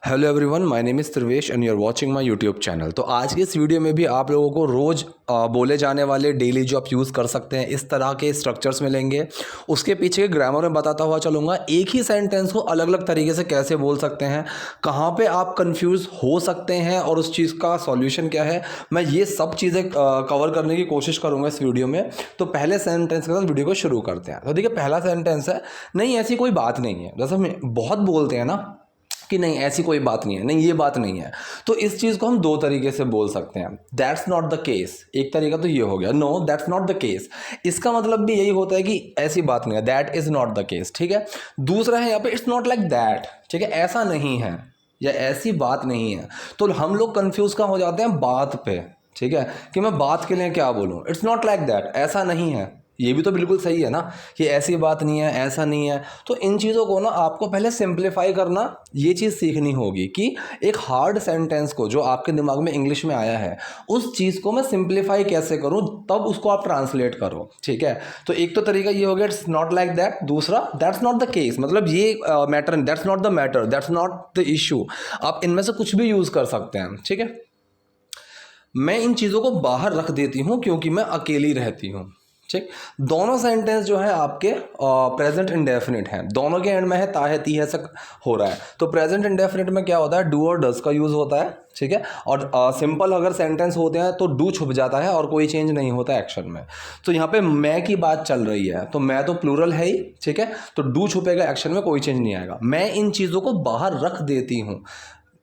Hello everyone, my name is Trivesh and you are watching my YouTube channel. तो आज की इस वीडियो में भी आप लोगों को रोज़ बोले जाने वाले डेली जो आप यूज़ कर सकते हैं इस तरह के स्ट्रक्चर्स मिलेंगे। उसके पीछे के ग्रामर में बताता हुआ चलूँगा। एक ही सेंटेंस को अलग अलग तरीके से कैसे बोल सकते हैं, कहाँ पे आप कंफ्यूज हो सकते हैं और उस चीज़ का सॉल्यूशन क्या है, मैं ये सब चीज़ें कवर करने की कोशिश करूँगा इस वीडियो में। तो पहले सेंटेंस के साथ वीडियो को शुरू करते हैं। तो देखिए, पहला सेंटेंस है, नहीं ऐसी कोई बात नहीं है। जैसे हम बहुत बोलते हैं ना कि नहीं ऐसी कोई बात नहीं है, नहीं ये बात नहीं है, तो इस चीज़ को हम दो तरीके से बोल सकते हैं। दैट्स नॉट द केस, एक तरीका तो ये हो गया, no that's not the case. इसका मतलब भी यही होता है कि ऐसी बात नहीं है, that is not the case. ठीक है। दूसरा है यहाँ पे, इट्स नॉट लाइक दैट। ठीक है, ऐसा नहीं है या ऐसी बात नहीं है। तो हम लोग कंफ्यूज कहाँ हो जाते हैं, बात पे। ठीक है, कि मैं बात के लिए क्या बोलूँ, इट्स नॉट लाइक दैट, ऐसा नहीं है। ये भी तो बिल्कुल सही है ना कि ऐसी बात नहीं है, ऐसा नहीं है। तो इन चीज़ों को ना आपको पहले सिंप्लीफाई करना, ये चीज़ सीखनी होगी कि एक हार्ड सेंटेंस को जो आपके दिमाग में इंग्लिश में आया है उस चीज़ को मैं सिंप्लीफाई कैसे करूं, तब उसको आप ट्रांसलेट करो। ठीक है, तो एक तो तरीका ये हो गया, इट्स नॉट लाइक दैट। दूसरा, दैट्स नॉट द केस, मतलब ये matter, that's not the matter, that's not the issue. आप इनमें से कुछ भी यूज़ कर सकते हैं। ठीक है, मैं इन चीज़ों को बाहर रख देती हूँ क्योंकि मैं अकेली रहती हूँ। ठीक, दोनों सेंटेंस जो है आपके प्रेजेंट इंडेफिनिट हैं। दोनों के एंड में है ता है ती है तक हो रहा है। तो प्रेजेंट इंडेफिनिट में क्या होता है, डू और डज का यूज़ होता है। ठीक है, और सिंपल अगर सेंटेंस होते हैं तो डू छुप जाता है और कोई चेंज नहीं होता एक्शन में। तो यहाँ पे मैं की बात चल रही है तो मैं तो प्लूरल है ही। ठीक है, तो डू छुपेगा, एक्शन में कोई चेंज नहीं आएगा। मैं इन चीज़ों को बाहर रख देती हूँ।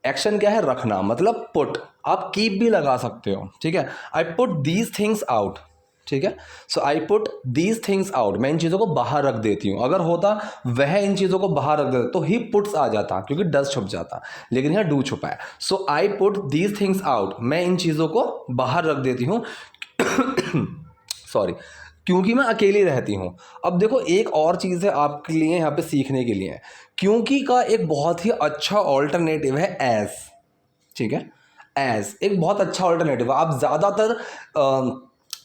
एक्शन क्या है, रखना, मतलब पुट। आप कीप भी लगा सकते हो। ठीक है, I put these things out. ठीक है, so I put these things out, मैं इन चीज़ों को बाहर रख देती हूँ। अगर होता वह इन चीज़ों को बाहर रख देता तो ही पुट्स आ जाता, क्योंकि डज छुप जाता, लेकिन यहाँ डू छुपा है। So I put these things out, मैं इन चीज़ों को बाहर रख देती हूँ सॉरी, क्योंकि मैं अकेली रहती हूँ। अब देखो, एक और चीज़ है आपके लिए यहाँ पे सीखने के लिए, क्योंकि का एक बहुत ही अच्छा ऑल्टरनेटिव है एज। ठीक है, एज एक बहुत अच्छा ऑल्टरनेटिव है। आप ज़्यादातर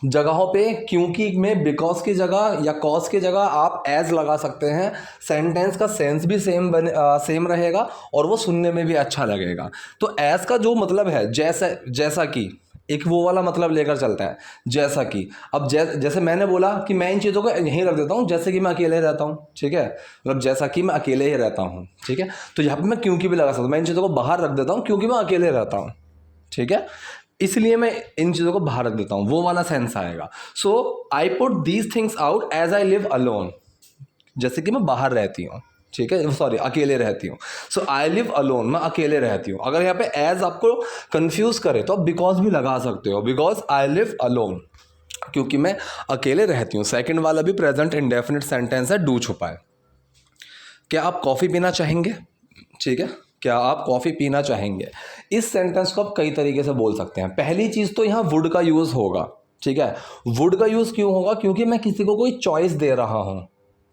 जगहों पे क्योंकि में बिकॉज की जगह या कॉज की जगह आप एज लगा सकते हैं। सेंटेंस का सेंस भी सेम रहेगा और वो सुनने में भी अच्छा लगेगा। तो एज का जो मतलब है, जैसा कि, एक वो वाला मतलब लेकर चलता है, जैसा कि। अब जैसे मैंने बोला कि मैं इन चीज़ों को यहीं रख देता हूँ, जैसे कि मैं अकेले रहता हूँ। ठीक है, मतलब जैसा कि मैं अकेले ही रहता हूँ। ठीक है, तो यहाँ पे मैं क्योंकि भी लगा सकता हूँ। मैं इन चीज़ों को बाहर रख देता हूँ क्योंकि मैं अकेले रहता हूँ। ठीक है, इसलिए मैं इन चीज़ों को बाहर रख देता हूँ, वो वाला सेंस आएगा। So I put these things out as I live alone, जैसे कि मैं बाहर रहती हूँ। ठीक है, सॉरी, अकेले रहती हूँ। सो आई लिव अलोन, मैं अकेले रहती हूँ। अगर यहाँ पे एज आपको कंफ्यूज करे तो आप बिकॉज भी लगा सकते हो, बिकॉज आई लिव अलोन, क्योंकि मैं अकेले रहती हूँ। सेकंड वाला भी प्रेजेंट इंडेफिनिट सेंटेंस है, डू छुपा है। क्या आप कॉफ़ी पीना चाहेंगे? ठीक है, क्या आप कॉफ़ी पीना चाहेंगे, इस सेंटेंस को आप कई तरीके से बोल सकते हैं। पहली चीज़ तो यहाँ वुड का यूज़ होगा। ठीक है, वुड का यूज़ क्यों होगा, क्योंकि मैं किसी को कोई चॉइस दे रहा हूँ।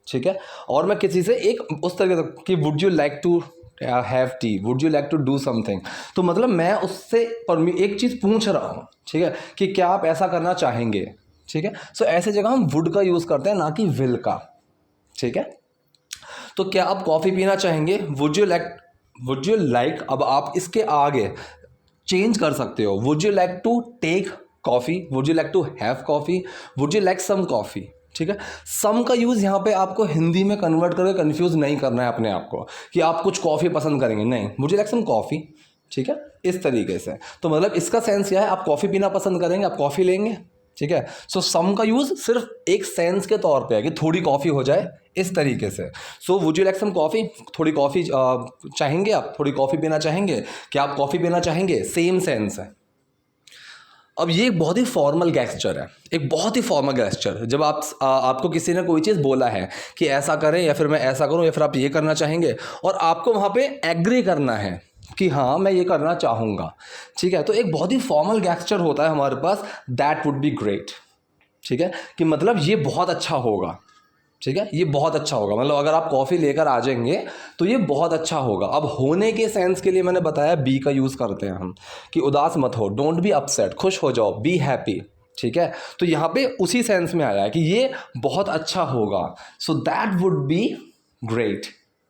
ठीक है, और मैं किसी से एक उस तरीके से कि would you like to have tea, would you like to do something, तो मतलब मैं उससे एक चीज़ पूछ रहा हूँ। ठीक है, कि क्या आप ऐसा करना चाहेंगे। ठीक है, सो ऐसे जगह हम वुड का यूज़ करते हैं, ना कि विल का। ठीक है, तो क्या आप कॉफ़ी पीना चाहेंगे, वुड यू लाइक, अब आप इसके आगे चेंज कर सकते हो, would you like to take coffee, would you like to have coffee, would you like some coffee. ठीक है, सम का यूज़ यहाँ पे आपको हिंदी में कन्वर्ट करके कंफ्यूज नहीं करना है अपने आप को कि आप कुछ कॉफ़ी पसंद करेंगे, नहीं, would you like some coffee. ठीक है, इस तरीके से। तो मतलब इसका सेंस क्या है, आप कॉफ़ी पीना पसंद करेंगे, आप कॉफ़ी लेंगे। ठीक है, सो सम का यूज़ सिर्फ एक सेंस के तौर पे है कि थोड़ी कॉफ़ी हो जाए, इस तरीके से। So would you like some coffee, थोड़ी कॉफ़ी चाहेंगे आप, थोड़ी कॉफ़ी पीना चाहेंगे, क्या आप कॉफ़ी पीना चाहेंगे, सेम सेंस है। अब ये एक बहुत ही फॉर्मल गेस्चर है, एक बहुत ही फॉर्मल गेस्चर। जब आपको किसी ने कोई चीज़ बोला है कि ऐसा करें या फिर मैं ऐसा करूं या फिर आप ये करना चाहेंगे, और आपको वहाँ पे एग्री करना है कि हाँ मैं ये करना चाहूँगा। ठीक है, तो एक बहुत ही फॉर्मल गेस्चर होता है हमारे पास, दैट वुड बी ग्रेट। ठीक है, कि मतलब ये बहुत अच्छा होगा। ठीक है, ये बहुत अच्छा होगा, मतलब अगर आप कॉफ़ी लेकर आ जाएंगे तो ये बहुत अच्छा होगा। अब होने के सेंस के लिए मैंने बताया बी का यूज़ करते हैं हम, कि उदास मत हो, डोंट बी अपसेट, खुश हो जाओ, बी हैप्पी। ठीक है, तो यहाँ पे उसी सेंस में आया है कि ये बहुत अच्छा होगा, so that would be great.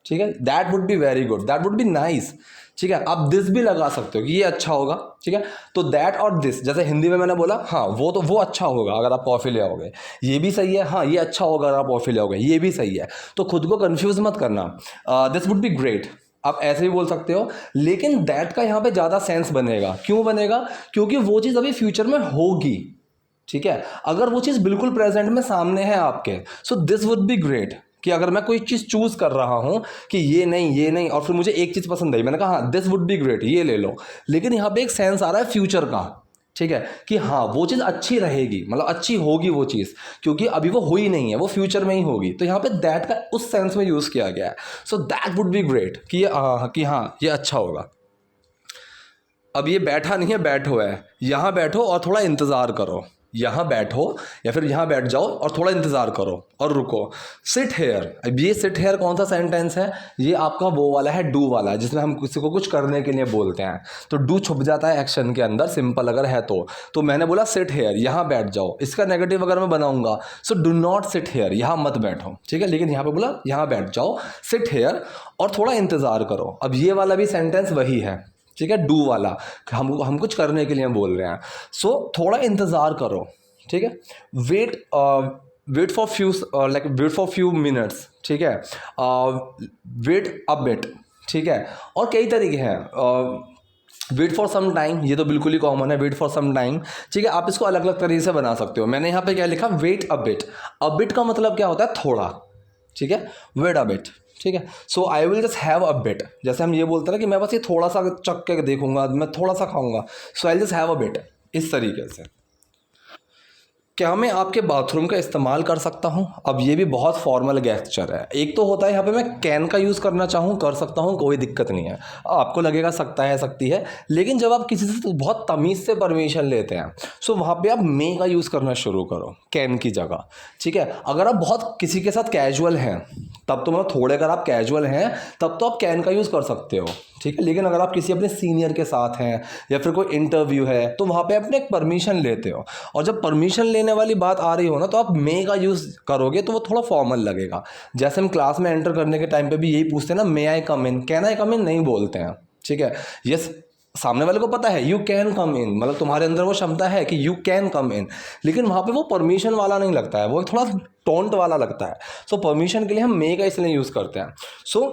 ठीक है, that would be very good, that would be nice. ठीक है, आप दिस भी लगा सकते हो कि ये अच्छा होगा। ठीक है, तो दैट और दिस, जैसे हिंदी में मैंने बोला, हाँ वो तो वो अच्छा होगा अगर आप कॉफ़ी ले आओगे, ये भी सही है, हाँ ये अच्छा होगा अगर आप कॉफ़ी ले आओगे, ये भी सही है। तो खुद को कंफ्यूज मत करना। दिस वुड बी ग्रेट, आप ऐसे भी बोल सकते हो, लेकिन दैट का यहाँ पे ज़्यादा सेंस बनेगा। क्यों बनेगा? क्योंकि वो चीज़ अभी फ्यूचर में होगी। ठीक है, अगर वो चीज़ बिल्कुल प्रेजेंट में सामने है आपके, so this would be great. कि अगर मैं कोई चीज़ चूज कर रहा हूं कि ये नहीं ये नहीं, और फिर मुझे एक चीज़ पसंद आई, मैंने कहा हाँ दिस वुड बी ग्रेट, ये ले लो, लेकिन यहाँ पे एक सेंस आ रहा है फ्यूचर का। ठीक है, कि हाँ वो चीज़ अच्छी रहेगी, मतलब अच्छी होगी वो चीज़, क्योंकि अभी वो हुई नहीं है, वो फ्यूचर में ही होगी। तो यहाँ पे दैट का उस सेंस में यूज़ किया गया है। So that would be great, कि हाँ ये अच्छा होगा। अब ये बैठा नहीं है, बैठो है, यहाँ बैठो और थोड़ा इंतज़ार करो, यहाँ बैठो या फिर यहाँ बैठ जाओ और थोड़ा इंतज़ार करो और रुको। सिट हेयर, अब ये सिट हेयर कौन सा सेंटेंस है? ये आपका वो वाला है, डू वाला है, जिसमें हम किसी को कुछ करने के लिए बोलते हैं। तो डू छुप जाता है एक्शन के अंदर, सिंपल अगर है तो मैंने बोला सिट हेयर, यहाँ बैठ जाओ। इसका नेगेटिव अगर मैं बनाऊंगा, so do not sit here, यहाँ मत बैठो। ठीक है, लेकिन यहाँ पे बोला यहाँ बैठ जाओ, सिट हेयर और थोड़ा इंतज़ार करो। अब ये वाला भी सेंटेंस वही है। ठीक है, डू वाला, हम कुछ करने के लिए बोल रहे हैं। सो थोड़ा इंतज़ार करो। ठीक है, wait wait for few wait for few minutes. ठीक है, वेट अ बिट। ठीक है, और कई तरीके हैं। वेट फॉर सम टाइम, ये तो बिल्कुल ही कॉमन है, वेट फॉर सम टाइम। ठीक है, आप इसको अलग अलग तरीके से बना सकते हो। मैंने यहाँ पे क्या लिखा, wait a bit. A bit का मतलब क्या होता है? थोड़ा। ठीक है, वेट अ बिट। ठीक है, so I will just have a bit, जैसे हम ये बोलते हैं ना कि मैं बस ये थोड़ा सा चख के देखूंगा, मैं थोड़ा सा खाऊंगा, so I just have a bit, इस तरीके से। क्या मैं आपके बाथरूम का इस्तेमाल कर सकता हूँ? अब ये भी बहुत फॉर्मल गेस्चर है। एक तो होता है यहाँ पे मैं कैन का यूज़ करना चाहूँ, कर सकता हूँ, कोई दिक्कत नहीं है। आपको लगेगा सकता है, सकती है, लेकिन जब आप किसी से बहुत तमीज़ से परमिशन लेते हैं, सो वहाँ पे आप मे का यूज़ करना शुरू करो कैन की जगह। ठीक है, अगर आप बहुत किसी के साथ कैजुअल हैं, तब तो मतलब थोड़े अगर आप कैजुअल हैं तब तो आप कैन का यूज़ कर सकते हो। ठीक है, लेकिन अगर आप किसी अपने सीनियर के साथ हैं या फिर कोई इंटरव्यू है, तो वहाँ पे अपने एक परमिशन लेते हो, और जब परमिशन लेने वाली बात आ रही हो ना, तो आप मे का यूज़ करोगे तो वो थोड़ा फॉर्मल लगेगा। जैसे हम क्लास में एंटर करने के टाइम पे भी यही पूछते हैं ना, मे आई कम इन, कैन आई कम इन नहीं बोलते हैं। ठीक है, यस, सामने वाले को पता है यू कैन कम इन, मतलब तुम्हारे अंदर वो क्षमता है कि यू कैन कम इन, लेकिन वहाँ पे वो परमिशन वाला नहीं लगता है, वो थोड़ा टोंट वाला लगता है। सो परमिशन के लिए हम मे का इसलिए यूज़ करते हैं। सो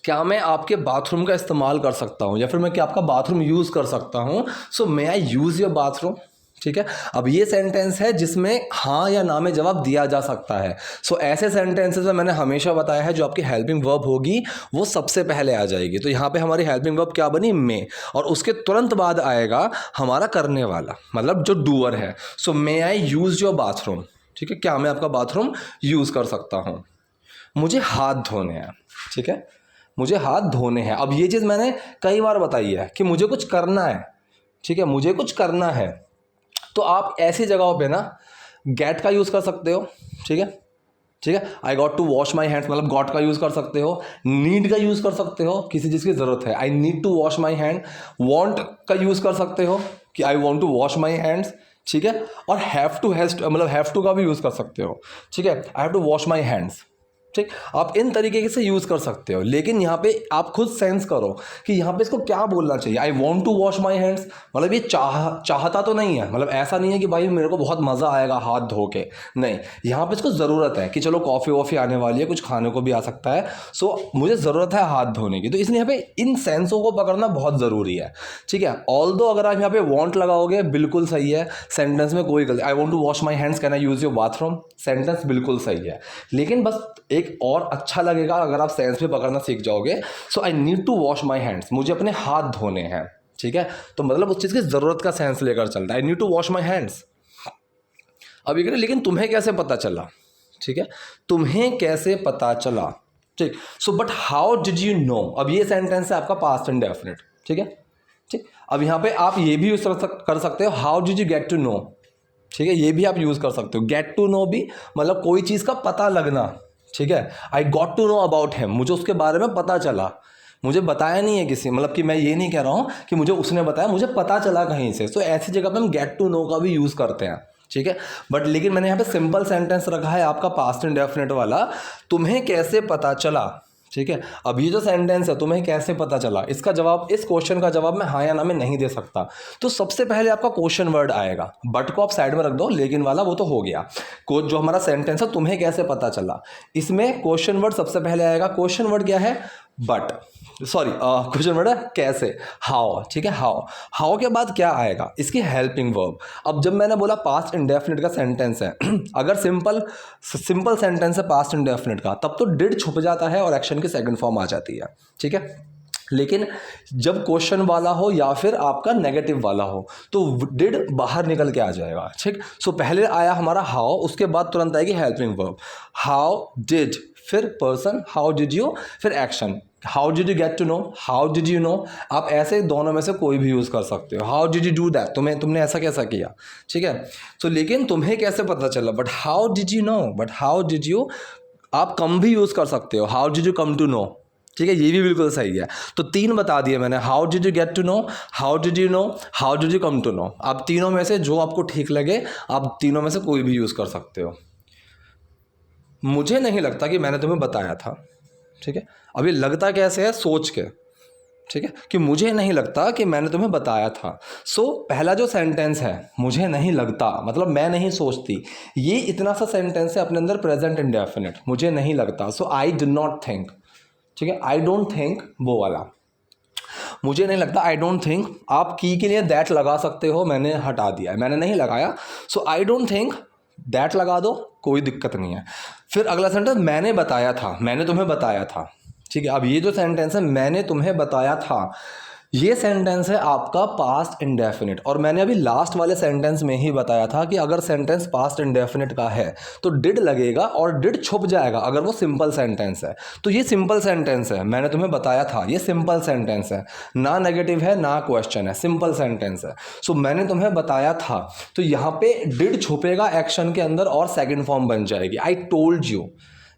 क्या मैं आपके बाथरूम का इस्तेमाल कर सकता हूँ, या फिर मैं क्या आपका बाथरूम यूज़ कर सकता हूँ? सो मे आई यूज़ योर बाथरूम। ठीक है, अब ये सेंटेंस है जिसमें हाँ या ना में जवाब दिया जा सकता है। सो ऐसे सेंटेंसेस में मैंने हमेशा बताया है, जो आपकी हेल्पिंग वर्ब होगी वो सबसे पहले आ जाएगी। तो यहाँ पे हमारी हेल्पिंग वर्ब क्या बनी? मे, और उसके तुरंत बाद आएगा हमारा करने वाला, मतलब जो डूअर है। सो मे आई यूज़ योर बाथरूम। ठीक है, क्या मैं आपका बाथरूम यूज़ कर सकता हूँ? मुझे हाथ धोने हैं। ठीक है, मुझे हाथ धोने हैं। अब ये चीज़ मैंने कई बार बताई है कि मुझे कुछ करना है। ठीक है, मुझे कुछ करना है, तो आप ऐसी जगहों पे ना गेट का यूज़ कर सकते हो। ठीक है, ठीक है, I got to wash my hands, मतलब गॉट का यूज़ कर सकते हो। नीड का यूज़ कर सकते हो, किसी चीज़ की ज़रूरत है, I need to wash my hand. Want का यूज़ कर सकते हो कि I want to wash my hands. ठीक है, और हैव टू मतलब हैव टू का भी यूज़ कर सकते हो। ठीक है, I have to wash my hands. ठीक, आप इन तरीके से यूज़ कर सकते हो, लेकिन यहाँ पे आप खुद सेंस करो कि यहाँ पे इसको क्या बोलना चाहिए। I want to wash my hands, मतलब ये चाहता तो नहीं है, मतलब ऐसा नहीं है कि भाई मेरे को बहुत मज़ा आएगा हाथ धो के, नहीं, यहाँ पे इसको ज़रूरत है कि चलो कॉफ़ी वॉफ़ी आने वाली है, कुछ खाने को भी आ सकता है, सो मुझे ज़रूरत है हाथ धोने की। तो इसलिए यहाँ पे इन सेंसों को पकड़ना बहुत ज़रूरी है। ठीक है, ऑल्दो अगर आप यहाँ पे वॉन्ट लगाओगे बिल्कुल सही है, सेंटेंस में कोई गलती, I want to wash my hands, can I use your bathroom, sentence बिल्कुल सही है, लेकिन बस एक और अच्छा लगेगा अगर आप सेंस भी पकड़ना सीख जाओगे। So I need to wash my hands, मुझे अपने हाथ धोने हैं। ठीक है, तो मतलब उस चीज़ की ज़रूरत का सेंस लेकर चलता है, I need to wash my hands. अब ये लेकिन तुम्हें कैसे पता चला? ठीक है, तुम्हें कैसे पता चला? ठीक, so but how did you no, अब ये सेंटेंस है आपका पास्ट एंड डेफिनेट। ठीक है, ठीक, अब यहाँ पे आप ये भी यूज कर सकते हो, how did you get to know. ठीक है, ये भी आप यूज़ कर सकते हो, गेट टू नो भी, मतलब कोई चीज़ का पता लगना। ठीक है, I got to know about him, मुझे उसके बारे में पता चला, मुझे बताया नहीं है किसी, मतलब कि मैं ये नहीं कह रहा हूँ कि मुझे उसने बताया, मुझे पता चला कहीं से। तो ऐसी जगह पे हम गेट टू नो का भी यूज़ करते हैं। ठीक है, बट लेकिन मैंने यहाँ पे सिंपल सेंटेंस रखा है आपका पास्ट एंड डेफिनेट वाला, तुम्हें कैसे पता चला। ठीक है। अब ये जो सेंटेंस है तुम्हें कैसे पता चला, इसका जवाब, इस क्वेश्चन का जवाब मैं हाँ या ना में नहीं दे सकता। तो सबसे पहले आपका क्वेश्चन वर्ड आएगा, बट को आप साइड में रख दो, लेकिन वाला वो तो हो गया। जो हमारा सेंटेंस है तुम्हें कैसे पता चला, इसमें क्वेश्चन वर्ड सबसे पहले आएगा। क्वेश्चन वर्ड क्या है, बट, सॉरी क्वेश्चन वर्ड है कैसे, हाउ, ठीक है। हाउ के बाद क्या आएगा, इसकी हेल्पिंग वर्ब। अब जब मैंने बोला पास्ट इंडेफिनिट का सेंटेंस है अगर सिंपल सेंटेंस है पास्ट इंडेफिनिट का, तब तो डिड छुप जाता है और एक्शन की सेकंड फॉर्म आ जाती है, ठीक है। लेकिन जब क्वेश्चन वाला हो या फिर आपका नेगेटिव वाला हो तो डिड बाहर निकल के आ जाएगा, ठीक। सो पहले आया हमारा हाउ, उसके बाद तुरंत आएगी हेल्पिंग वर्ब। हाउ डिड, फिर पर्सन, हाउ डिड यू, फिर action, how did you get to know, how did you know. आप ऐसे दोनों में से कोई भी यूज़ कर सकते हो। How did you do that, तुमने ऐसा कैसा किया, ठीक है। तो लेकिन तुम्हें कैसे पता चला, but how did you know, but how did you, आप कम भी यूज़ कर सकते हो, how did you come to know, ठीक है, ये भी बिल्कुल सही है। तो 3 बता दिए मैंने, how did you get to know, how did you know, how did you come to know. आप तीनों में से जो आपको ठीक लगे, आप तीनों में से कोई भी यूज़ कर सकते हो। मुझे नहीं लगता कि मैंने तुम्हें बताया था, ठीक है। अभी लगता कैसे है, सोच के, ठीक है, कि मुझे नहीं लगता कि मैंने तुम्हें बताया था। सो पहला जो सेंटेंस है मुझे नहीं लगता, मतलब मैं नहीं सोचती, ये इतना सा सेंटेंस है अपने अंदर प्रेजेंट इंडेफिनिट, मुझे नहीं लगता। सो आई डू नॉट थिंक, ठीक है, आई डोंट थिंक वो वाला, मुझे नहीं लगता, आई डोंट थिंक। आप की के लिए दैट लगा सकते हो, मैंने हटा दिया है, मैंने नहीं लगाया। सो आई डोंट थिंक, दैट लगा दो, कोई दिक्कत नहीं है। फिर अगला सेंटेंस, मैंने बताया था, मैंने तुम्हें बताया था, ठीक है। अब ये जो सेंटेंस है मैंने तुम्हें बताया था, ये सेंटेंस है आपका पास्ट इंडेफिनिट। और मैंने अभी लास्ट वाले सेंटेंस में ही बताया था कि अगर सेंटेंस पास्ट इंडेफिनिट का है तो डिड लगेगा और डिड छुप जाएगा अगर वो सिंपल सेंटेंस है। तो ये सिंपल सेंटेंस है, मैंने तुम्हें बताया था, ये सिंपल सेंटेंस है, ना नेगेटिव है ना क्वेश्चन है, सिंपल सेंटेंस है। सो मैंने तुम्हें बताया था, तो यहाँ पे डिड छुपेगा एक्शन के अंदर और सेकेंड फॉर्म बन जाएगी, आई टोल्ड यू,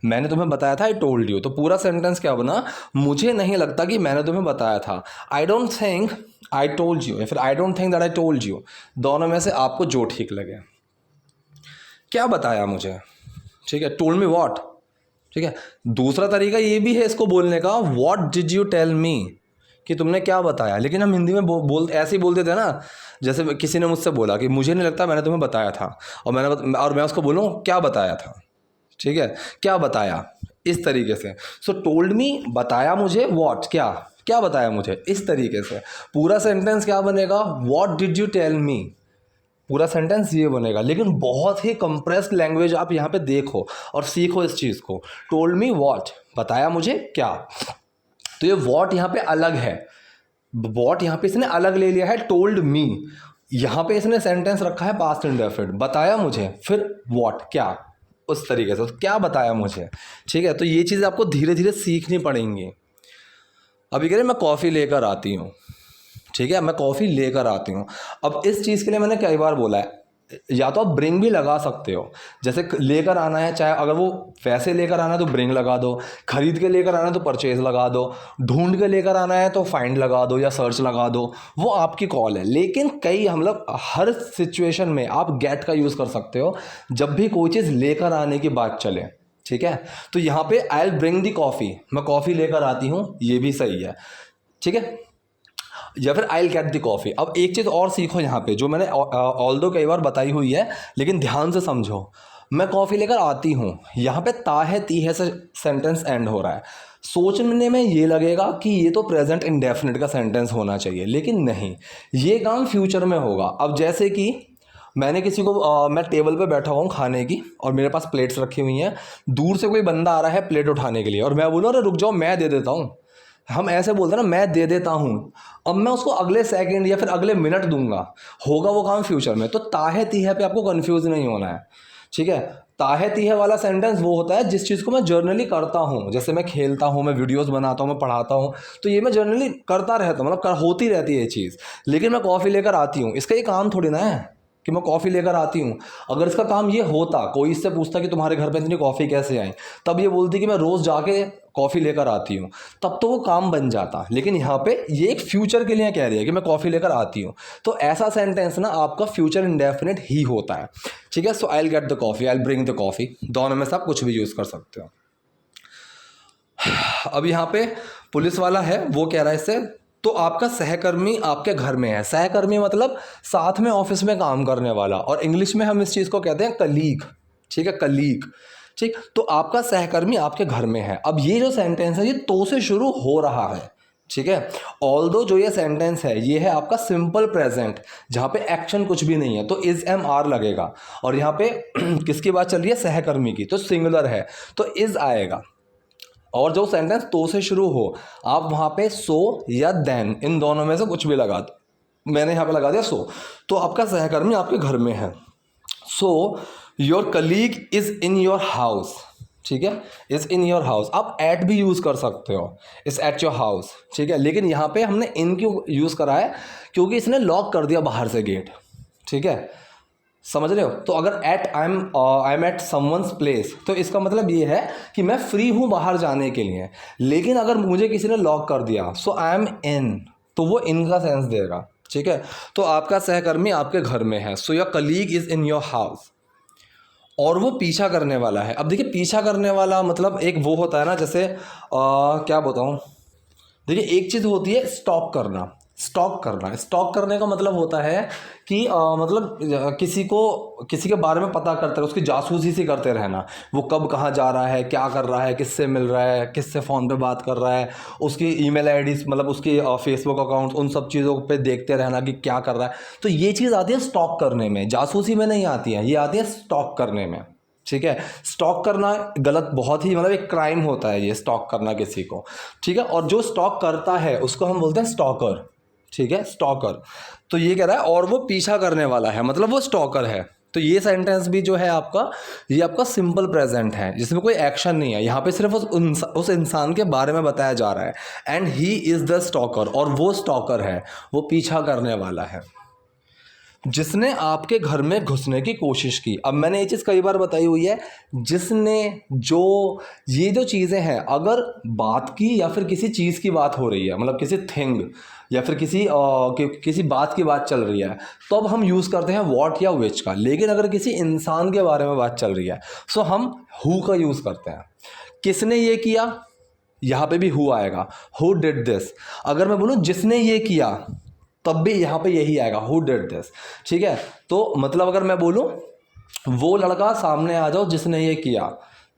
मैंने तुम्हें बताया था, आई टोल्ड यू। तो पूरा सेंटेंस क्या बना, मुझे नहीं लगता कि मैंने तुम्हें बताया था, I don't think I told you, या फिर I don't think that I told you. दोनों में से आपको जो ठीक लगे। क्या बताया मुझे, ठीक है, टोल्ड मी व्हाट, ठीक है। दूसरा तरीका ये भी है इसको बोलने का, what did you tell me, कि तुमने क्या बताया। लेकिन हम हिंदी में ऐसे ही बोल देते हैं ना, जैसे किसी ने मुझसे बोला कि मुझे नहीं लगता मैंने तुम्हें बताया था, और मैं उसको बोलूँ क्या बताया था, ठीक है, क्या बताया, इस तरीके से। सो टोल्ड मी, बताया मुझे, व्हाट, क्या क्या बताया मुझे, इस तरीके से। पूरा सेंटेंस क्या बनेगा, what did you tell me, पूरा सेंटेंस ये बनेगा। लेकिन बहुत ही कंप्रेस्ड लैंग्वेज आप यहाँ पे देखो और सीखो इस चीज़ को। टोल्ड मी व्हाट, बताया मुझे क्या, तो ये व्हाट यहाँ पे अलग है, व्हाट यहाँ पे इसने अलग ले लिया है, टोल्ड मी यहाँ पे इसने सेंटेंस रखा है पास्ट इंडेफिनिट, बताया मुझे, फिर व्हाट, क्या, उस तरीके से, तो क्या बताया मुझे, ठीक है। तो ये चीज़ आपको धीरे धीरे सीखनी पड़ेंगी। अभी कह रहे मैं कॉफ़ी लेकर आती हूँ, ठीक है, मैं कॉफ़ी लेकर आती हूँ। अब इस चीज़ के लिए मैंने कई बार बोला है, या तो आप ब्रिंग भी लगा सकते हो, जैसे लेकर आना है, चाहे अगर वो वैसे लेकर आना है तो ब्रिंग लगा दो, खरीद के लेकर आना है तो परचेज लगा दो, ढूंढ के लेकर आना है तो फाइंड लगा दो या सर्च लगा दो, वो आपकी कॉल है। लेकिन कई मतलब हर सिचुएशन में आप गेट का यूज़ कर सकते हो जब भी कोई चीज़ लेकर आने की बात चले, ठीक है। तो यहाँ पे आई विल ब्रिंग दी कॉफ़ी, मैं कॉफ़ी लेकर आती हूँ, ये भी सही है, ठीक है। या फिर आई विल गेट द कॉफ़ी। अब एक चीज़ और सीखो यहाँ पे, जो मैंने ऑल्दो कई बार बताई हुई है, लेकिन ध्यान से समझो। मैं कॉफ़ी लेकर आती हूँ, यहाँ पे ता है ती है से सेंटेंस एंड हो रहा है। सोचने में ये लगेगा कि ये तो प्रेजेंट इंडेफिनिट का सेंटेंस होना चाहिए, लेकिन नहीं, ये काम फ्यूचर में होगा। अब जैसे कि मैंने किसी को मैं टेबल पे बैठा हुआ हूँ खाने की, और मेरे पास प्लेट्स रखी हुई हैं, दूर से कोई बंदा आ रहा है प्लेट उठाने के लिए, और मैं बोलूँ अरे रुक जाओ मैं दे देता हूँ, हम ऐसे बोलते हैं ना, मैं दे देता हूँ। अब मैं उसको अगले सेकंड या फिर अगले मिनट दूंगा, होगा वो काम फ्यूचर में। तो ताहे तीहे पे आपको कंफ्यूज नहीं होना है, ठीक है। ताहे तीहे वाला सेंटेंस वो होता है जिस चीज़ को मैं जर्नली करता हूँ, जैसे मैं खेलता हूँ, मैं वीडियोस बनाता हूँ, मैं पढ़ाता हूँ, तो ये मैं जर्नली करता रहता हूँ, मतलब होती रहती है ये चीज़। लेकिन मैं कॉफ़ी लेकर आती हूँ, इसका ये काम थोड़ी ना है कि मैं कॉफ़ी लेकर आती हूँ। अगर इसका काम ये होता, कोई इससे पूछता कि तुम्हारे घर पे इतनी कॉफ़ी कैसे आई, तब ये बोलती कि मैं रोज़ जाके कॉफ़ी लेकर आती हूँ, तब तो वो काम बन जाता। लेकिन यहाँ पे ये एक फ्यूचर के लिए कह रही है कि मैं कॉफ़ी लेकर आती हूँ, तो ऐसा सेंटेंस ना आपका फ्यूचर इंडेफिनिट ही होता है, ठीक है। So I will get the coffee, I will bring the coffee, दोनों में से आप कुछ भी यूज़ कर सकते हो। अब यहाँ पे पुलिस वाला है, वो कह रहा है इससे, तो आपका सहकर्मी आपके घर में है। सहकर्मी मतलब साथ में ऑफिस में काम करने वाला, और इंग्लिश में हम इस चीज़ को कहते हैं कलीग। ठीक है, कलीग। ठीक, तो आपका सहकर्मी आपके घर में है। अब ये जो सेंटेंस है ये तो से शुरू हो रहा है। ठीक है, ऑल्दो जो ये सेंटेंस है ये है आपका सिंपल प्रेजेंट, जहाँ पे एक्शन कुछ भी नहीं है, तो इज एम आर लगेगा। और यहाँ पे किसकी बात चल रही है? सहकर्मी की, तो सिंगुलर है तो इज आएगा। और जो सेंटेंस तो से शुरू हो, आप वहाँ पे सो या देन, इन दोनों में से कुछ भी लगा दो। मैंने यहाँ पे लगा दिया सो, तो आपका सहकर्मी आपके घर में है। So your colleague is in your house. ठीक है, इज इन योर हाउस। आप एट भी यूज़ कर सकते हो, इज एट योर हाउस। ठीक है, लेकिन यहाँ पे हमने इन क्यों यूज़ करा है? क्योंकि इसने लॉक कर दिया बाहर से गेट। ठीक है, समझ रहे हो? तो अगर at I am at someone's place, तो इसका मतलब ये है कि मैं फ्री हूँ बाहर जाने के लिए। लेकिन अगर मुझे किसी ने लॉक कर दिया, सो आई एम इन, तो वो इन का सेंस देगा। ठीक है, तो आपका सहकर्मी आपके घर में है, so your colleague is in your house. और वो पीछा करने वाला है। अब देखिए, पीछा करने वाला मतलब एक वो होता है ना, जैसे क्या बताऊँ, देखिए एक चीज़ होती है स्टॉक करना। स्टॉक करना, स्टॉक करने का मतलब होता है कि किसी के बारे में पता करते रहे, उसकी जासूसी सी करते रहना। वो कब कहाँ जा रहा है, क्या कर रहा है, किससे मिल रहा है, किससे फ़ोन पे बात कर रहा है, उसकी ईमेल आईडी, मतलब उसकी फेसबुक अकाउंट, उन सब चीज़ों पे देखते रहना कि क्या कर रहा है। तो ये चीज़ आती है स्टॉक करने में, जासूसी में नहीं आती है, ये आती है स्टॉक करने में। ठीक है, स्टॉक करना गलत, बहुत ही मतलब एक क्राइम होता है ये, स्टॉक करना किसी को। ठीक है, और जो स्टॉक करता है उसको हम बोलते हैं स्टॉकर। ठीक है, स्टॉकर। तो ये कह रहा है और वो पीछा करने वाला है, मतलब वो स्टॉकर है। तो ये सेंटेंस भी जो है आपका, ये आपका सिंपल प्रेजेंट है, जिसमें कोई एक्शन नहीं है। यहाँ पे सिर्फ उस इंसान के बारे में बताया जा रहा है, and he is the stalker, और वो स्टॉकर है, वो पीछा करने वाला है जिसने आपके घर में घुसने की कोशिश की। अब मैंने ये चीज़ कई बार बताई हुई है, जिसने, जो, ये जो चीज़ें हैं, अगर बात की या फिर किसी चीज़ की बात हो रही है, मतलब किसी थिंग या फिर किसी बात की बात चल रही है, तो अब हम यूज़ करते हैं वॉट या विच का। लेकिन अगर किसी इंसान के बारे में बात चल रही है, सो हम हु का यूज़ करते हैं। किसने ये किया, यहाँ पे भी हु आएगा, हु डिड दिस। अगर मैं बोलूँ जिसने ये किया, तब भी यहाँ पे यही आएगा, हु डिड दिस। ठीक है, तो मतलब अगर मैं बोलूँ वो लड़का सामने आ जाओ जिसने ये किया,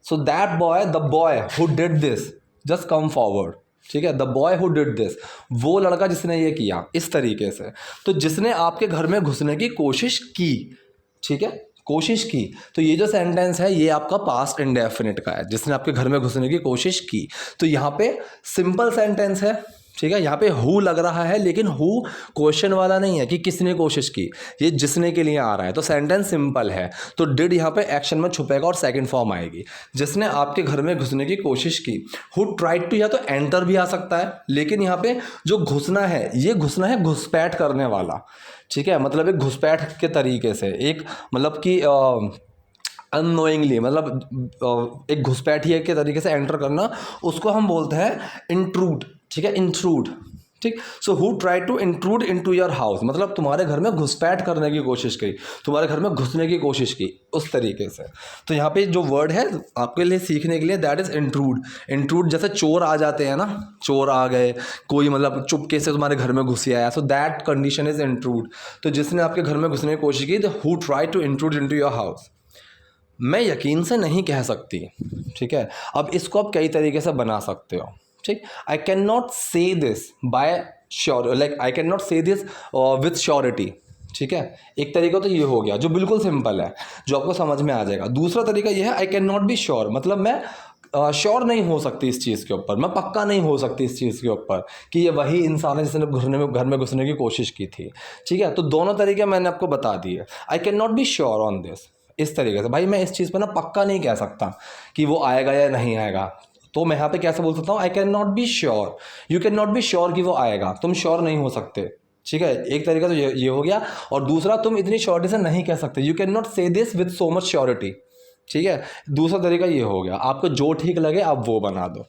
so that boy, the boy who did this, just come forward. ठीक है, the boy who did this, वो लड़का जिसने ये किया, इस तरीके से। तो जिसने आपके घर में घुसने की कोशिश की। ठीक है, कोशिश की, तो ये जो सेंटेंस है ये आपका पास्ट इंडेफिनिट का है, जिसने आपके घर में घुसने की कोशिश की। तो यहाँ पे सिंपल सेंटेंस है। ठीक है, यहाँ पे हु लग रहा है, लेकिन हु क्वेश्चन वाला नहीं है कि किसने कोशिश की, ये जिसने के लिए आ रहा है, तो सेंटेंस सिंपल है। तो डिड यहाँ पे एक्शन में छुपेगा और सेकंड फॉर्म आएगी, जिसने आपके घर में घुसने की कोशिश की। हु ट्राइड टू, या तो एंटर भी आ सकता है, लेकिन यहाँ पे जो घुसना है, ये घुसना है घुसपैठ करने वाला। ठीक है, मतलब एक घुसपैठ के तरीके से, एक मतलब कि अननोइंगली, मतलब एक घुसपैठिए के तरीके से एंटर करना, उसको हम बोलते हैं इंट्रूड। ठीक है, इंट्रूड। ठीक, so who try to intrude into your house, मतलब तुम्हारे घर में घुसपैठ करने की कोशिश की, तुम्हारे घर में घुसने की कोशिश की, उस तरीके से। तो यहाँ पे जो वर्ड है आपके लिए सीखने के लिए, दैट इज इंट्रूड। इंट्रूड जैसे चोर आ जाते हैं ना, चोर आ गए, कोई मतलब चुपके से तुम्हारे घर में घुस आया, so that condition is intrude. तो जिसने आपके घर में घुसने की कोशिश की, the who try to intrude into your house. मैं यकीन से नहीं कह सकती। ठीक है, अब इसको आप कई तरीके से बना सकते हो। ठीक, आई कैन नॉट से this by sure, like I can not से दिस विथ श्योरिटी। ठीक है, एक तरीका तो ये हो गया जो बिल्कुल सिंपल है, जो आपको समझ में आ जाएगा। दूसरा तरीका ये है, I can not be sure, मतलब मैं श्योर नहीं हो सकती इस चीज़ के ऊपर, मैं पक्का नहीं हो सकती इस चीज़ के ऊपर कि ये वही इंसान है जिसने घर में घुसने की कोशिश की थी। ठीक है, तो दोनों तरीके मैंने आपको बता दिए। I can not be sure on this, इस तरीके से, भाई मैं इस चीज़ पर ना पक्का नहीं कह सकता कि वो आएगा या नहीं आएगा, तो मैं यहाँ पे कैसे बोल सकता हूँ, I can not be sure, you can not be sure कि वो आएगा, तुम श्योर नहीं हो सकते। ठीक है, एक तरीका तो ये हो गया, और दूसरा तुम इतनी श्योरिटी से नहीं कह सकते, यू कैन नॉट से this with so much surety. ठीक है, दूसरा तरीका ये हो गया, आपको जो ठीक लगे आप वो बना दो।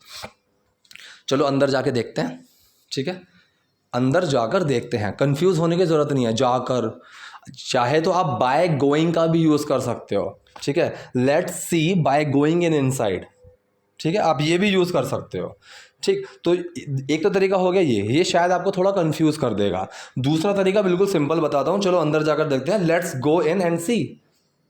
चलो अंदर जाके देखते हैं। ठीक है, अंदर जाकर देखते हैं, कंफ्यूज होने की ज़रूरत नहीं है, जाकर, चाहे तो आप बाय गोइंग का भी यूज़ कर सकते हो। ठीक है, let's see by going in inside. ठीक है, आप ये भी यूज़ कर सकते हो। ठीक, तो एक तो तरीका हो गया ये शायद आपको थोड़ा कंफ्यूज कर देगा। दूसरा तरीका बिल्कुल सिंपल बताता हूँ, चलो अंदर जाकर देखते हैं। लेट्स गो इन एंड सी,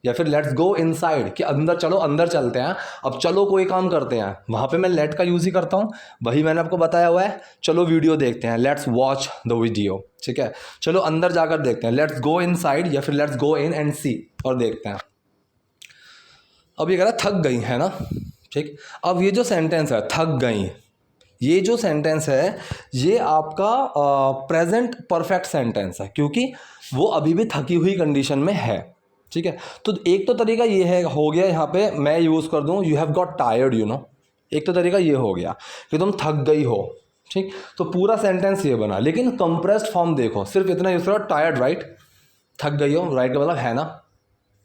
या फिर लेट्स गो इनसाइड, कि अंदर चलो, अंदर चलते हैं। अब चलो कोई काम करते हैं, वहाँ पे मैं लेट का यूज़ ही करता हूँ, वही मैंने आपको बताया हुआ है। चलो वीडियो देखते हैं, लेट्स वॉच द वीडियो। ठीक है, चलो अंदर जाकर देखते हैं, लेट्स गो इनसाइड, या फिर लेट्स गो इन एंड सी, और देखते हैं। अब ये कह रहा थक गई है ना। ठीक, अब ये जो सेंटेंस है थक गई, ये जो सेंटेंस है ये आपका प्रेजेंट परफेक्ट सेंटेंस है, क्योंकि वो अभी भी थकी हुई कंडीशन में है। ठीक है, तो एक तो तरीका ये है, हो गया यहाँ पे मैं यूज़ कर दूँ you have got tired, you know. एक तो तरीका ये हो गया कि तुम थक गई हो। ठीक, तो पूरा सेंटेंस ये बना, लेकिन कंप्रेस्ड फॉर्म देखो, सिर्फ इतना यूज़ करो, टायर्ड राइट, थक गई हो राइट का मतलब है ना।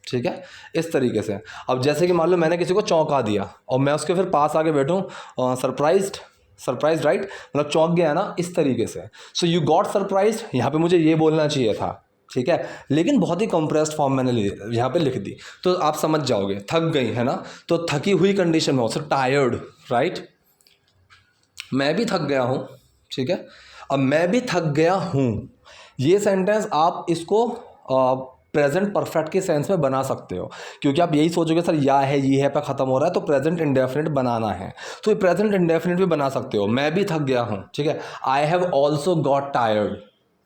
ठीक है, इस तरीके से। अब जैसे कि मान लो मैंने किसी को चौंका दिया और मैं उसके फिर पास आके बैठूँ, सरप्राइज राइट, मतलब चौंक गया ना, इस तरीके से। सो यू गॉट सरप्राइज, यहाँ पे मुझे ये बोलना चाहिए था। ठीक है, लेकिन बहुत ही कंप्रेस्ड फॉर्म मैंने यहाँ पे लिख दी, तो आप समझ जाओगे थक गई है ना, तो थकी हुई कंडीशन में हो, सो टायर्ड राइट। मैं भी थक गया हूँ। ठीक है, अब मैं भी थक गया हूँ, ये सेंटेंस आप इसको प्रेजेंट परफेक्ट के सेंस में बना सकते हो, क्योंकि आप यही सोचोगे सर या है ये है पे ख़त्म हो रहा है, तो प्रेजेंट इंडेफिनिट बनाना है, तो ये प्रेजेंट इंडेफिनिट भी बना सकते हो। मैं भी थक गया हूँ। ठीक है, I have also got tired.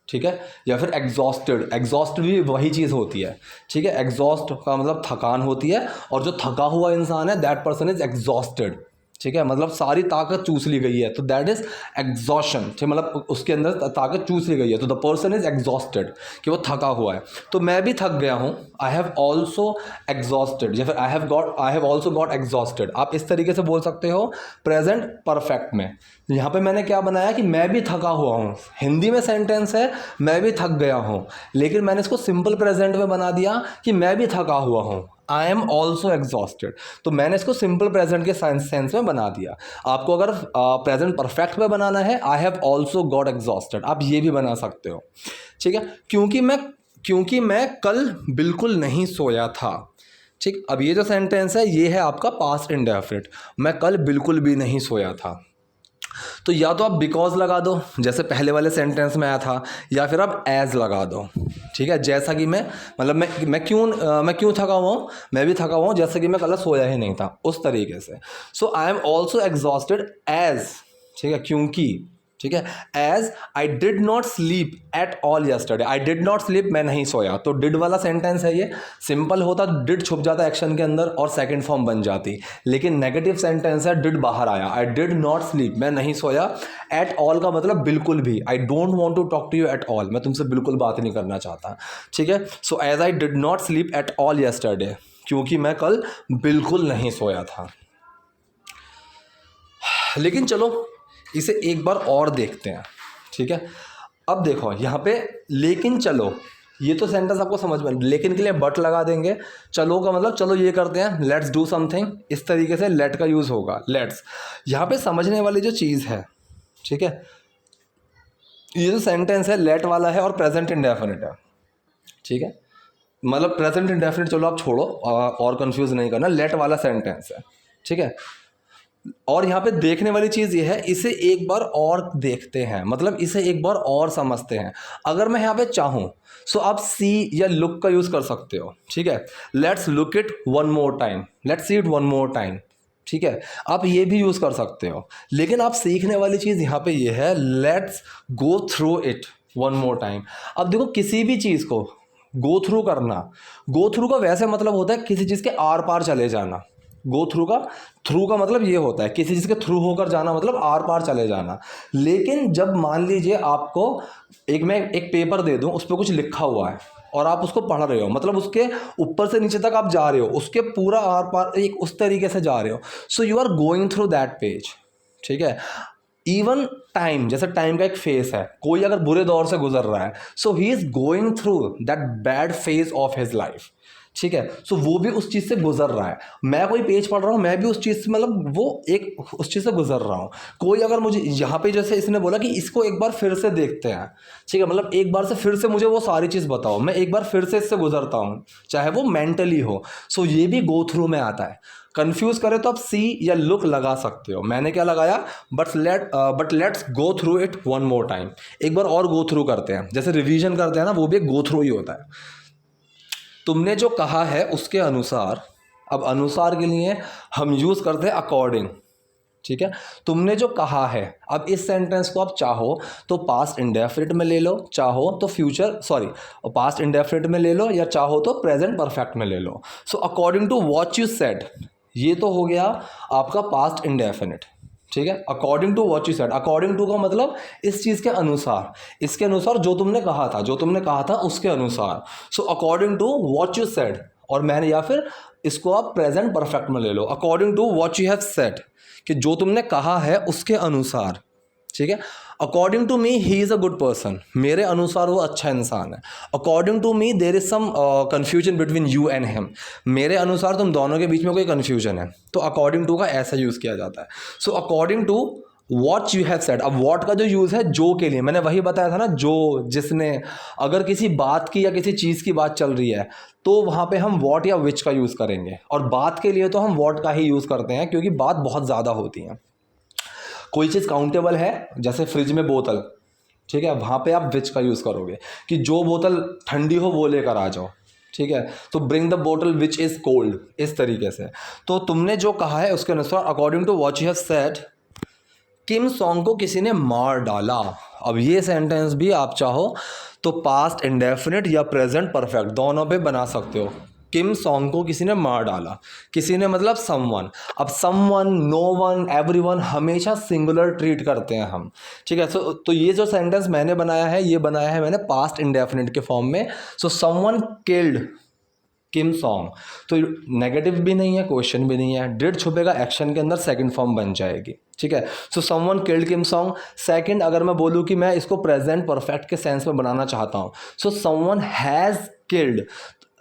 ठीक है, या फिर एग्जॉस्टेड भी वही चीज़ होती है। ठीक है, एग्जॉस्ट का मतलब थकान होती है, और जो थका हुआ इंसान है दैट पर्सन इज एग्जॉस्टेड। ठीक है, मतलब सारी ताकत चूस ली गई है, तो दैट इज एग्जॉशन। ठीक, मतलब उसके अंदर ताकत चूस ली गई है, तो द पर्सन इज एग्जॉस्टेड, कि वो थका हुआ है। तो मैं भी थक गया हूँ, आई हैव ऑल्सो एग्जॉस्टेड, या फिर I have also got exhausted. आप इस तरीके से बोल सकते हो प्रेजेंट परफेक्ट में। यहाँ पे मैंने क्या बनाया कि मैं भी थका हुआ हूँ, हिंदी में सेंटेंस है मैं भी थक गया हूँ, लेकिन मैंने इसको सिंपल प्रेजेंट में बना दिया कि मैं भी थका हुआ हूँ, आई एम ऑल्सो एग्जॉस्टेड। तो मैंने इसको सिंपल प्रेजेंट के सेंस में बना दिया। आपको अगर प्रेजेंट परफेक्ट में बनाना है, I have also got exhausted, आप ये भी बना सकते हो। ठीक है, क्योंकि मैं कल बिल्कुल नहीं सोया था। ठीक, अब ये जो सेंटेंस है ये है आपका पास्ट इंडेफिनिट, मैं कल बिल्कुल भी नहीं सोया था। तो या तो आप बिकॉज लगा दो जैसे पहले वाले सेंटेंस में आया था, या फिर आप एज लगा दो। ठीक है, जैसा कि मैं क्यों थका हुआ हूँ, मैं भी थका हुआ हूँ जैसे कि मैं कल सोया ही नहीं था, उस तरीके से। So I am also exhausted as, ठीक है, क्योंकि, ठीक है, as I did not sleep at all yesterday, I did not sleep, मैं नहीं सोया, तो डिड वाला सेंटेंस है ये। सिंपल होता डिड छुप जाता एक्शन के अंदर और सेकंड फॉर्म बन जाती, लेकिन नेगेटिव सेंटेंस है, डिड बाहर आया, आई डिड नॉट स्लीप, मैं नहीं सोया। एट ऑल का मतलब बिल्कुल भी, I don't want to talk to you at all, मैं तुमसे बिल्कुल बात नहीं करना चाहता। ठीक है, so as I did not sleep at all yesterday, क्योंकि मैं कल बिल्कुल नहीं सोया था। लेकिन चलो इसे एक बार और देखते हैं। ठीक है, अब देखो यहाँ पे लेकिन चलो, ये तो सेंटेंस आपको समझ में, लेकिन के लिए बट लगा देंगे, चलो का मतलब चलो ये करते हैं, लेट्स डू समथिंग, इस तरीके से लेट का यूज़ होगा, लेट्स। यहाँ पे समझने वाली जो चीज़ है, ठीक है, ये जो सेंटेंस है लेट वाला है और प्रेजेंट इंडेफिनिट है। ठीक है, मतलब प्रेजेंट इंडेफिनिट चलो आप छोड़ो, और कंफ्यूज नहीं करना, लेट वाला सेंटेंस है। ठीक है, और यहाँ पे देखने वाली चीज़ ये है, इसे एक बार और देखते हैं, मतलब इसे एक बार और समझते हैं। अगर मैं यहाँ पे चाहूँ सो आप सी या लुक का यूज़ कर सकते हो। ठीक है, let's look it one more time, let's see it one more time. ठीक है, आप ये भी यूज़ कर सकते हो, लेकिन आप सीखने वाली चीज़ यहाँ पे ये है, let's go through it one more time. अब देखो किसी भी चीज़ को गो थ्रू करना, गो थ्रू का वैसे मतलब होता है किसी चीज़ के आर पार चले जाना। गो थ्रू का मतलब ये होता है किसी चीज़ के थ्रू होकर जाना, मतलब आर पार चले जाना। लेकिन जब मान लीजिए आपको मैं एक पेपर दे दूं, उस पर कुछ लिखा हुआ है और आप उसको पढ़ रहे हो, मतलब उसके ऊपर से नीचे तक आप जा रहे हो, उसके पूरा आर पार एक उस तरीके से जा रहे हो, so you are going through that page. ठीक है, इवन टाइम, जैसे टाइम का एक फेस है, कोई अगर बुरे दौर से गुजर रहा है, so he is going through that bad phase of his life. ठीक है, सो वो भी उस चीज़ से गुजर रहा है, मैं कोई पेज पढ़ रहा हूँ, मैं भी उस चीज़ से, मतलब वो एक उस चीज़ से गुजर रहा हूँ। कोई अगर मुझे यहाँ पे जैसे इसने बोला कि इसको एक बार फिर से देखते हैं, ठीक है, मतलब एक बार से फिर से मुझे वो सारी चीज़ बताओ, मैं एक बार फिर से इससे गुजरता हूँ, चाहे वो मेंटली हो, सो ये भी गो थ्रू में आता है। कंफ्यूज करे तो आप सी या लुक लगा सकते हो। मैंने क्या लगाया, but let's go through it one more time. एक बार और गो थ्रू करते हैं, जैसे रिवीजन करते हैं ना, वो भी एक गो थ्रू ही होता है। तुमने जो कहा है उसके अनुसार, अब अनुसार के लिए हम यूज़ करते हैं अकॉर्डिंग, ठीक है। तुमने जो कहा है, अब इस सेंटेंस को आप चाहो तो पास्ट इंडेफिनिट में ले लो, चाहो तो पास्ट इंडेफिनिट में ले लो, या चाहो तो प्रेजेंट परफेक्ट में ले लो। So according to what you said, ये तो हो गया आपका पास्ट इंडेफिनिट, ठीक है। According to what you said, according to का मतलब इस चीज़ के अनुसार, इसके अनुसार जो तुमने कहा था उसके अनुसार। So according to what you said, और मैंने, या फिर इसको आप प्रेजेंट परफेक्ट में ले लो, according to what you have said, कि जो तुमने कहा है उसके अनुसार, ठीक है। According to me he is a good person, मेरे अनुसार वो अच्छा इंसान है। According to me there is some confusion between you and him, मेरे अनुसार तुम दोनों के बीच में कोई कन्फ्यूजन है, तो अकॉर्डिंग टू का ऐसा यूज़ किया जाता है। So according to what you have said, अब वॉट का जो यूज़ है जो के लिए, मैंने वही बताया था ना, जो, जिसने, अगर किसी बात की या किसी चीज़ की बात चल रही है तो वहाँ पे हम वॉट या विच का यूज़ करेंगे, और बात के लिए तो हम वॉट का ही यूज़ करते हैं, क्योंकि बात बहुत ज़्यादा होती है। कोई चीज़ काउंटेबल है, जैसे फ्रिज में बोतल, ठीक है, वहाँ पे आप विच का यूज़ करोगे, कि जो बोतल ठंडी हो वो लेकर आ जाओ, ठीक है। तो bring the bottle which is cold, इस तरीके से। तो तुमने जो कहा है उसके अनुसार, according to what you have said, Kim Song को किसी ने मार डाला। अब ये सेंटेंस भी आप चाहो तो पास्ट इंडेफिनिट या प्रेजेंट परफेक्ट दोनों पे बना सकते हो। किम सॉन्ग को किसी ने मार डाला, किसी ने मतलब समवन। अब समवन, नो वन, एवरीवन हमेशा सिंगुलर ट्रीट करते हैं हम, ठीक है। तो ये जो सेंटेंस मैंने बनाया है, ये बनाया है मैंने पास्ट इंडेफिनिट के फॉर्म में। सो समवन किल्ड किम सॉन्ग, तो नेगेटिव भी नहीं है, क्वेश्चन भी नहीं है, डिड छुपेगा एक्शन के अंदर, सेकंड फॉर्म बन जाएगी, ठीक है। सो समवन किल्ड किम सॉन्ग। सेकंड, अगर मैं बोलूँ कि मैं इसको प्रेजेंट परफेक्ट के सेंस में बनाना चाहता हूँ, so someone has killed,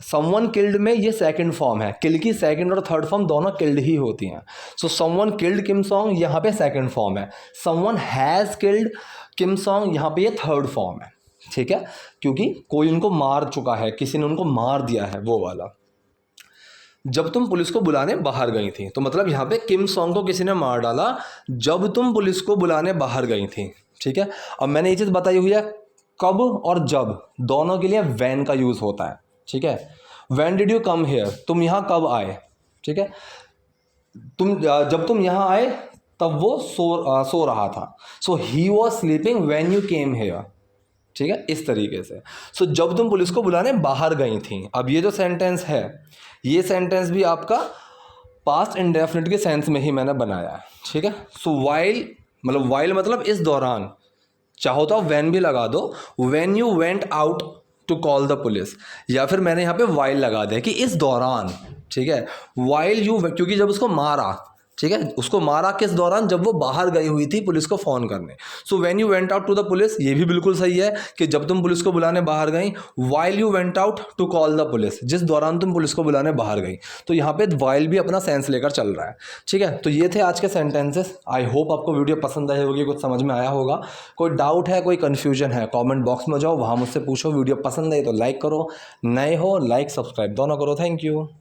someone killed में ये सेकंड फॉर्म है, किल की सेकंड और थर्ड फॉर्म दोनों किल्ड ही होती हैं। सो समवन किल्ड किम सॉन्ग यहाँ पे सेकंड फॉर्म है, someone has killed Kim song यहाँ पे ये थर्ड फॉर्म है, ठीक है, क्योंकि कोई उनको मार चुका है, किसी ने उनको मार दिया है, वो वाला। जब तुम पुलिस को बुलाने बाहर गई थी, तो मतलब यहाँ पे किम सॉन्ग को किसी ने मार डाला जब तुम पुलिस को बुलाने बाहर गई थी, ठीक है। अब मैंने ये चीज़ बताई हुई है, कब और जब दोनों के लिए वैन का यूज़ होता है, ठीक है। When did you come here, तुम यहाँ कब आए, ठीक है। जब तुम यहाँ आए तब वो सो रहा था, so he was sleeping when you came here, ठीक है, इस तरीके से। सो जब तुम पुलिस को बुलाने बाहर गई थी, अब ये जो सेंटेंस है, ये सेंटेंस भी आपका पास्ट इंडेफिनिट के सेंस में ही मैंने बनाया है, ठीक है। सो वाइल मतलब इस दौरान, चाहो तो आप वैन भी लगा दो, when you went out to call the police, या फिर मैंने यहाँ पे वाइल लगा दिया कि इस दौरान, ठीक है। वाइल यू, क्योंकि जब उसको मारा, ठीक है, उसको मारा किस दौरान, जब वो बाहर गई हुई थी पुलिस को फ़ोन करने। So when you went out to the police, ये भी बिल्कुल सही है कि जब तुम पुलिस को बुलाने बाहर गई। While you went out to call the police, जिस दौरान तुम पुलिस को बुलाने बाहर गई। तो यहाँ पे वाइल भी अपना सेंस लेकर चल रहा है, ठीक है। तो ये थे आज के सेंटेंसेस। आई होप आपको वीडियो पसंद आई होगी, कुछ समझ में आया होगा। कोई डाउट है, कोई कन्फ्यूजन है, कॉमेंट बॉक्स में जाओ, वहाँ मुझसे पूछो। वीडियो पसंद आई तो लाइक करो, नए हो लाइक सब्सक्राइब दोनों करो। Thank you.